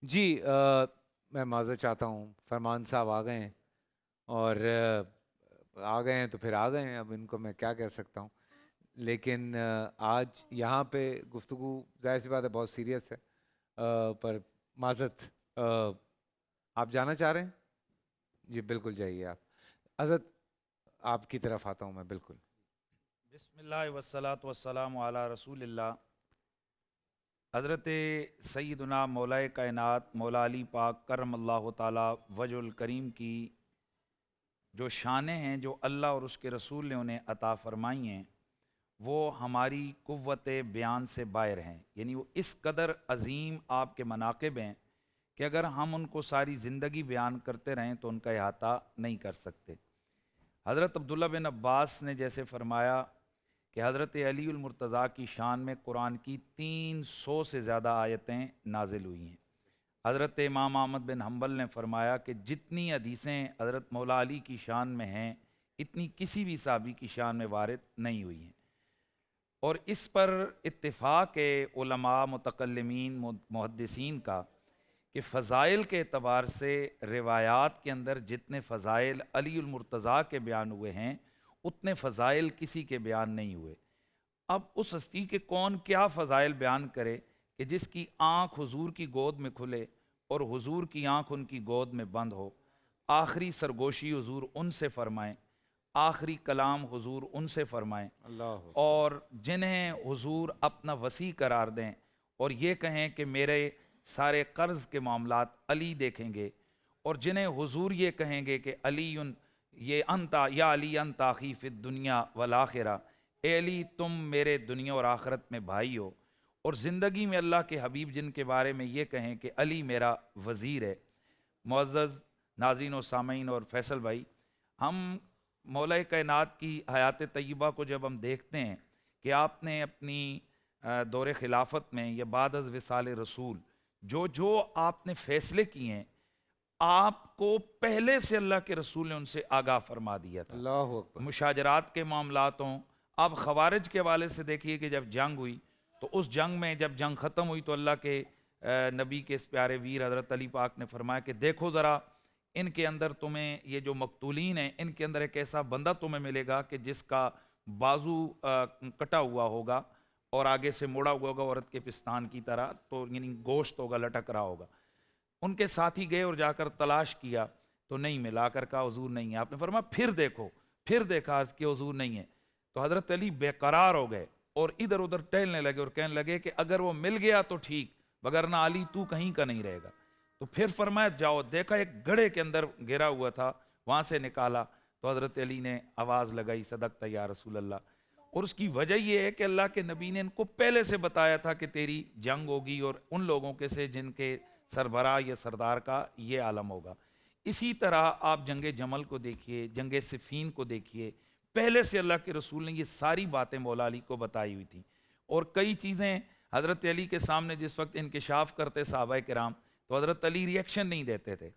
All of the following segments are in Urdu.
جی میں معذرت چاہتا ہوں، فرمان صاحب آ گئے ہیں اور آ گئے ہیں تو پھر آ گئے ہیں، اب ان کو میں کیا کہہ سکتا ہوں۔ لیکن آج یہاں پہ گفتگو ظاہر سی بات ہے بہت سیریس ہے، پر معذرت آپ جانا چاہ رہے ہیں؟ جی بالکل جائیے آپ۔ حضرت آپ کی طرف آتا ہوں میں، بالکل۔ بسم اللہ والصلاة والسلام علی رسول اللہ۔ حضرت سیدنا مولا کائنات مولا علی پاک کرم اللہ تعالی وجہ الکریم کی جو شانیں ہیں، جو اللہ اور اس کے رسول نے انہیں عطا فرمائی ہیں، وہ ہماری قوت بیان سے باہر ہیں، یعنی وہ اس قدر عظیم آپ کے مناقب ہیں کہ اگر ہم ان کو ساری زندگی بیان کرتے رہیں تو ان کا احاطہ نہیں کر سکتے۔ حضرت عبداللہ بن عباس نے جیسے فرمایا کہ حضرت علی المرتضیٰ کی شان میں قرآن کی 300 سے زیادہ آیتیں نازل ہوئی ہیں۔ حضرت امام احمد بن حنبل نے فرمایا کہ جتنی حدیثیں حضرت مولا علی کی شان میں ہیں، اتنی کسی بھی صحابی کی شان میں وارد نہیں ہوئی ہیں۔ اور اس پر اتفاق ہے علماء، متکلمین، محدثین کا کہ فضائل کے اعتبار سے روایات کے اندر جتنے فضائل علی المرتضیٰ کے بیان ہوئے ہیں، اتنے فضائل کسی کے بیان نہیں ہوئے۔ اب اس ہستی کے کون کیا فضائل بیان کرے کہ جس کی آنکھ حضور کی گود میں کھلے اور حضور کی آنکھ ان کی گود میں بند ہو، آخری سرگوشی حضور ان سے فرمائیں، آخری کلام حضور ان سے فرمائیں، اللہ اکبر۔ اور جنہیں حضور اپنا وسیع قرار دیں اور یہ کہیں کہ میرے سارے قرض کے معاملات علی دیکھیں گے، اور جنہیں حضور یہ کہیں گے کہ علی یہ انتا یا علی انت اخی فی الدنیا والآخرہ، اے علی تم میرے دنیا اور آخرت میں بھائی ہو، اور زندگی میں اللہ کے حبیب جن کے بارے میں یہ کہیں کہ علی میرا وزیر ہے۔ معزز ناظرین و سامعین اور فیصل بھائی، ہم مولا کائنات کی حیات طیبہ کو جب ہم دیکھتے ہیں کہ آپ نے اپنی دور خلافت میں یا بعد از وصال رسول جو آپ نے فیصلے کیے ہیں، آپ کو پہلے سے اللہ کے رسول نے ان سے آگاہ فرما دیا تھا۔ اللہ اکبر۔ مشاجرات کے معاملات ہوں، اب خوارج کے حوالے سے دیکھیے کہ جب جنگ ہوئی تو اس جنگ میں جب جنگ ختم ہوئی تو اللہ کے نبی کے اس پیارے ویر حضرت علی پاک نے فرمایا کہ دیکھو ذرا ان کے اندر تمہیں یہ جو مقتولین ہیں، ان کے اندر ایک ایسا بندہ تمہیں ملے گا کہ جس کا بازو کٹا ہوا ہوگا اور آگے سے مڑا ہوا ہوگا عورت کے پستان کی طرح، تو یعنی گوشت ہوگا، لٹک رہا ہوگا۔ ان کے ساتھی گئے اور جا کر تلاش کیا تو نہیں ملا، کر کہا حضور نہیں ہے۔ آپ نے فرمایا پھر دیکھو، پھر دیکھا کہ حضور نہیں ہے، تو حضرت علی بے قرار ہو گئے اور ادھر ادھر ٹہلنے لگے اور کہنے لگے کہ اگر وہ مل گیا تو ٹھیک، وگرنہ علی تو کہیں کا نہیں رہے گا۔ تو پھر فرمایا جاؤ، دیکھا ایک گڑھے کے اندر گرا ہوا تھا، وہاں سے نکالا تو حضرت علی نے آواز لگائی صدقت یا رسول اللہ۔ اور اس کی وجہ یہ ہے کہ اللہ کے نبی نے ان کو پہلے سے بتایا تھا کہ تیری جنگ ہوگی اور ان لوگوں کے سے جن کے سربراہ یا سردار کا یہ عالم ہوگا۔ اسی طرح آپ جنگ جمل کو دیکھیے، جنگ صفین کو دیکھیے، پہلے سے اللہ کے رسول نے یہ ساری باتیں مولا علی کو بتائی ہوئی تھیں، اور کئی چیزیں حضرت علی کے سامنے جس وقت انکشاف کرتے صحابہ کرام تو حضرت علی ریئیکشن نہیں دیتے تھے،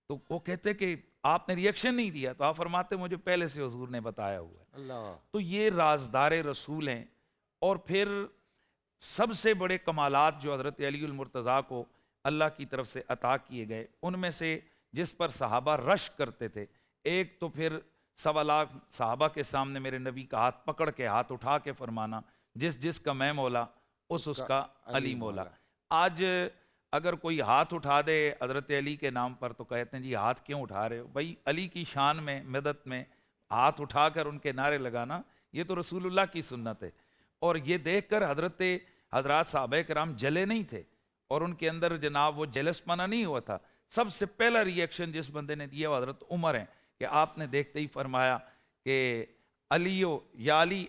تو وہ کہتے کہ آپ نے ریئیکشن نہیں دیا، تو آپ فرماتے مجھے پہلے سے حضور نے بتایا ہوا ہے۔ اللہ۔ تو یہ رازدار رسول ہیں۔ اور پھر سب سے بڑے کمالات جو حضرت علی المرتضیٰ کو اللہ کی طرف سے عطا کیے گئے، ان میں سے جس پر صحابہ رش کرتے تھے، ایک تو پھر 1.25 صحابہ کے سامنے میرے نبی کا ہاتھ پکڑ کے، ہاتھ اٹھا کے فرمانا جس جس کا میں مولا اس کا علی مولا۔ آج اگر کوئی ہاتھ اٹھا دے حضرت علی کے نام پر تو کہتے ہیں جی ہاتھ کیوں اٹھا رہے ہو؟ بھائی علی کی شان میں، مدد میں ہاتھ اٹھا کر ان کے نعرے لگانا یہ تو رسول اللہ کی سنت ہے۔ اور یہ دیکھ کر حضرات صحابہ کرام جلے نہیں تھے، اور ان کے اندر جناب وہ جلس پنا نہیں ہوا تھا۔ سب سے پہلا ریئیکشن جس بندے نے دیا وہ حضرت عمر ہیں کہ آپ نے دیکھتے ہی فرمایا کہ علیو یا علی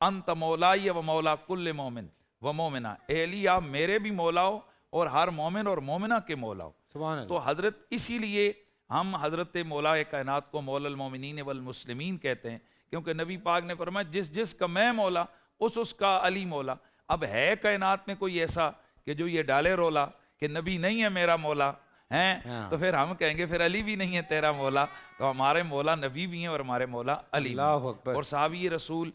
انت مولائی و مولا کل مومن و مومنہ، اے علی آپ میرے بھی مولا ہو اور ہر مومن اور مومنہ کے مولا ہو۔ سبحان اللہ۔ تو حضرت اسی لیے ہم حضرت مولا کائنات کو مولا المومنین والمسلمین کہتے ہیں، کیونکہ نبی پاک نے فرمایا جس جس کا میں مولا اس کا علی مولا۔ اب ہے کائنات میں کوئی ایسا کہ جو یہ ڈالے رولا کہ نبی نہیں ہے میرا مولا ہیں، تو پھر ہم کہیں گے پھر علی بھی نہیں ہے تیرا مولا، تو ہمارے مولا نبی بھی ہیں اور ہمارے مولا علی بھی اللہ ہیں۔ اکبر۔ اور صحابی رسول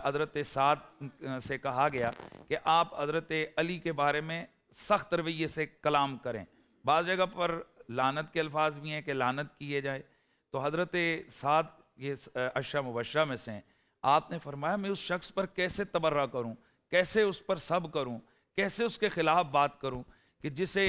حضرت سعد سے کہا گیا کہ آپ حضرت علی کے بارے میں سخت رویے سے کلام کریں. بعض جگہ پر لعنت کے الفاظ بھی ہیں کہ لعنت کیے جائے. تو حضرت سعد یہ عشرہ مبشرہ میں سے ہیں. آپ نے فرمایا میں اس شخص پر کیسے تبرہ کروں, کیسے اس پر صبر کروں, کیسے اس کے خلاف بات کروں کہ جسے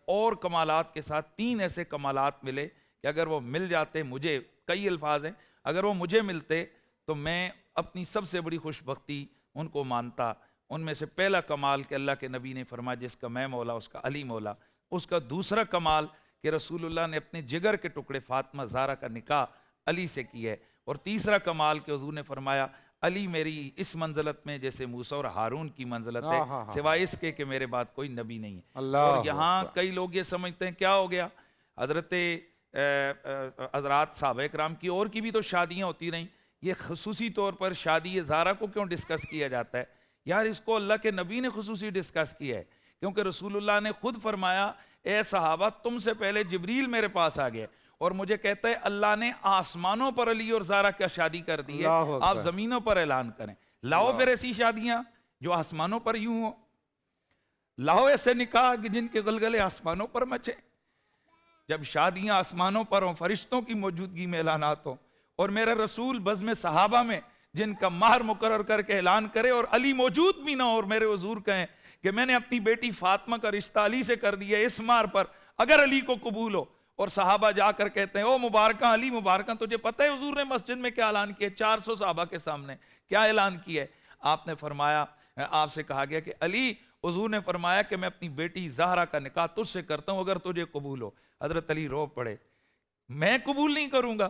اور کمالات کے ساتھ 3 ایسے کمالات ملے کہ اگر وہ مل جاتے مجھے, کئی الفاظ ہیں, اگر وہ مجھے ملتے تو میں اپنی سب سے بڑی خوش بختی ان کو مانتا. ان میں سے پہلا کمال کہ اللہ کے نبی نے فرمایا جس کا میں مولا اس کا علی مولا. اس کا دوسرا کمال کہ رسول اللہ نے اپنے جگر کے ٹکڑے فاطمہ زہرا کا نکاح علی سے کیا ہے. اور تیسرا کمال کہ حضور نے فرمایا علی میری اس منزلت میں جیسے موسیٰ اور ہارون کی منزلت ہے, سوائے اس کے کہ میرے بعد کوئی نبی نہیں ہے. اور یہاں کئی لوگ یہ سمجھتے ہیں کیا ہو گیا, حضرت حضرات صحابہ کرام کی اور کی بھی تو شادیاں ہوتی رہیں, یہ خصوصی طور پر شادی زہرا کو کیوں ڈسکس کیا جاتا ہے؟ یار اس کو اللہ کے نبی نے خصوصی ڈسکس کیا ہے, کیونکہ رسول اللہ نے خود فرمایا اے صحابہ تم سے پہلے جبریل میرے پاس آ گیا اور مجھے کہتا ہے اللہ نے آسمانوں پر علی اور زہرا کیا شادی کر دی ہے, آپ زمینوں پر اعلان کریں. لاؤ پھر ایسی شادیاں جو آسمانوں پر یوں ہو, لاؤ ایسے نکاح جن کے غلغلے آسمانوں پر مچے. جب شادیاں آسمانوں پر ہوں, فرشتوں کی موجودگی میں اعلانات ہوں, اور میرا رسول بزم صحابہ میں جن کا مہر مقرر کر کے اعلان کرے اور علی موجود بھی نہ ہو اور میرے حضور کہیں کہ میں نے اپنی بیٹی فاطمہ کا رشتہ علی سے کر دیا اس مہر پر اگر علی کو قبول ہو, اور صحابہ جا کر کہتے ہیں او مبارکہ علی مبارکہ. تجھے پتہ ہے حضور نے مسجد میں کیا اعلان کیا, 400 صحابہ کے سامنے کیا اعلان کیا ہے؟ آپ نے فرمایا, آپ سے کہا گیا کہ علی, حضور نے فرمایا کہ میں اپنی بیٹی زہرا کا نکاح تجھ سے کرتا ہوں اگر تجھے قبول ہو. حضرت علی رو پڑے, میں قبول نہیں کروں گا.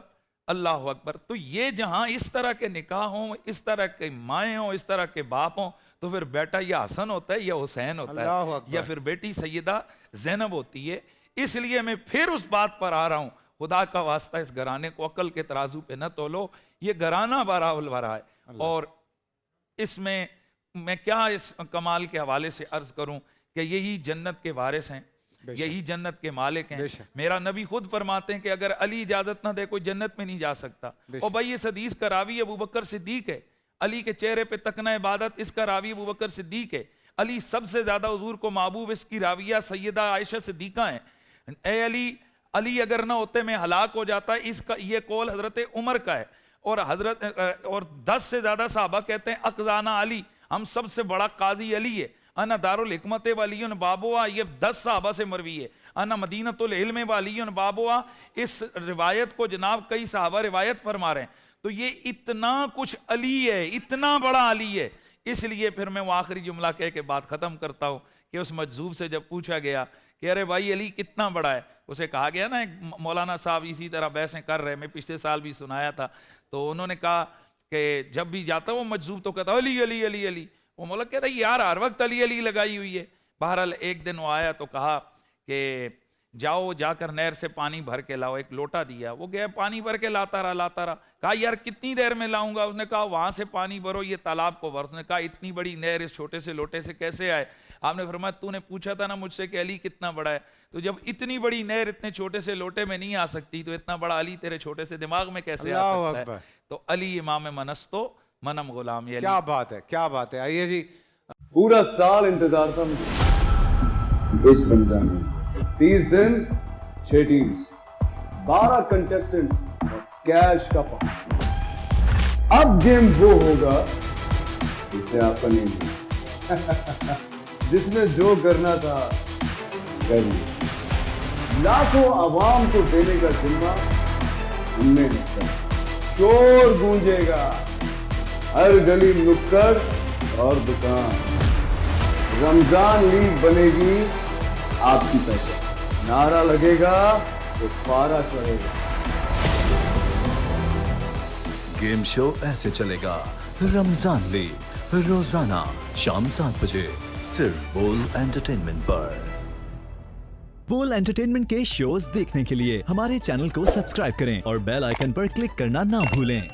اللہ اکبر. تو یہ جہاں اس طرح کے نکاح ہوں, اس طرح کے مائیں ہوں, اس طرح کے باپ ہوں, تو پھر بیٹا یا حسن ہوتا ہے یا حسین ہوتا ہے, یا پھر بیٹی سیدہ زینب ہوتی ہے. اس لیے میں پھر اس بات پر آ رہا ہوں, خدا کا واسطہ اس گھرانے کو عقل کے ترازو پہ نہ تولو. یہ گھرانہ باراول بھرا ہے, اور اس میں کیا اس کمال کے حوالے سے عرض کروں کہ یہی جنت کے وارث ہیں, یہی جنت کے مالک ہیں. میرا نبی خود فرماتے ہیں کہ اگر علی اجازت نہ دے کوئی جنت میں نہیں جا سکتا. اور بھائی اس حدیث کا راوی ابو بکر صدیق ہے, علی کے چہرے پہ تکنا عبادت اس کا راوی ابو بکر صدیق ہے. علی سب سے زیادہ حضور کو محبوب, اس کی راویہ سیدہ عائشہ صدیقہ ہیں. اے علی, علی اگر نہ ہوتے میں ہلاک ہو جاتا. اس کا یہ قول حضرت عمر کا ہے, اور 10 سے زیادہ صحابہ کہتے ہیں اقزانا علی, ہم سب سے بڑا قاضی علی ہے. انا دار الحکمت ولی بابوا, یہ 10 صحابہ سے مروی ہے. انا مدینۃ العلم ولی بابوا, اس روایت کو جناب کئی صحابہ روایت فرما رہے ہیں. تو یہ اتنا کچھ علی ہے, اتنا بڑا علی ہے. اس لیے پھر میں وہ آخری جملہ کہہ کے بات ختم کرتا ہوں کہ اس مجذوب سے جب پوچھا گیا کہ ارے بھائی علی کتنا بڑا ہے, اسے کہا گیا نا, ایک مولانا صاحب اسی طرح بحثیں کر رہے, میں پچھلے سال بھی سنایا تھا, تو انہوں نے کہا کہ جب بھی جاتا وہ مجذوب تو کہتا علی علی علی علی. وہ مولا کہتا ہے یار ہر وقت علی علی لگائی ہوئی ہے. بہرحال ایک دن وہ آیا تو کہا کہ جاؤ جا کر نہر سے پانی بھر کے لاؤ. ایک لوٹا دیا, وہ گیا پانی بھر کے لاتا رہا. کہا یار کتنی دیر میں لاؤں گا؟ اس نے کہا وہاں سے پانی بھرو, یہ تالاب کو بھر. اس نے کہا اتنی بڑی نہر اس چھوٹے سے لوٹے سے کیسے آئے؟ آپ نے فرمایا تو نے پوچھا تھا نا مجھ سے کہ علی کتنا بڑا ہے, تو جب اتنی بڑی نہر اتنے چھوٹے سے لوٹے میں نہیں آ سکتی تو اتنا بڑا علی تیرے چھوٹے سے دماغ میں کیسے آ سکتا ہے؟ تو علی امام منستو منم غلام. یہ کیا بات ہے, کیا بات ہے. آئیے جی, پورا سال انتظار تھا مجھے اس رمضان میں. 30 دن 6 ٹیمز, 12 کنٹیسٹنٹس اور کیش کا پاؤں. اب گیم وہ ہوگا جسے آپ کا نہیں جس نے جو کرنا تھا کر لیا. لاکھوں عوام کو دینے کا ذمہ ہم نے حصہ. شور گونجے گا ہر گلی نکڑ اور دکان. رمضان لیگ بنے گی آپ کی پہچان. نعرہ لگے گا تو پارا چڑھے گا. گیم شو ایسے چلے گا. رمضان لیگ روزانہ شام 7 بجے صرف بول انٹرٹینمنٹ پر. بول انٹرٹینمنٹ کے شوز دیکھنے کے لیے ہمارے چینل کو سبسکرائب کریں اور بیل آئیکن پر کلک کرنا نہ بھولیں.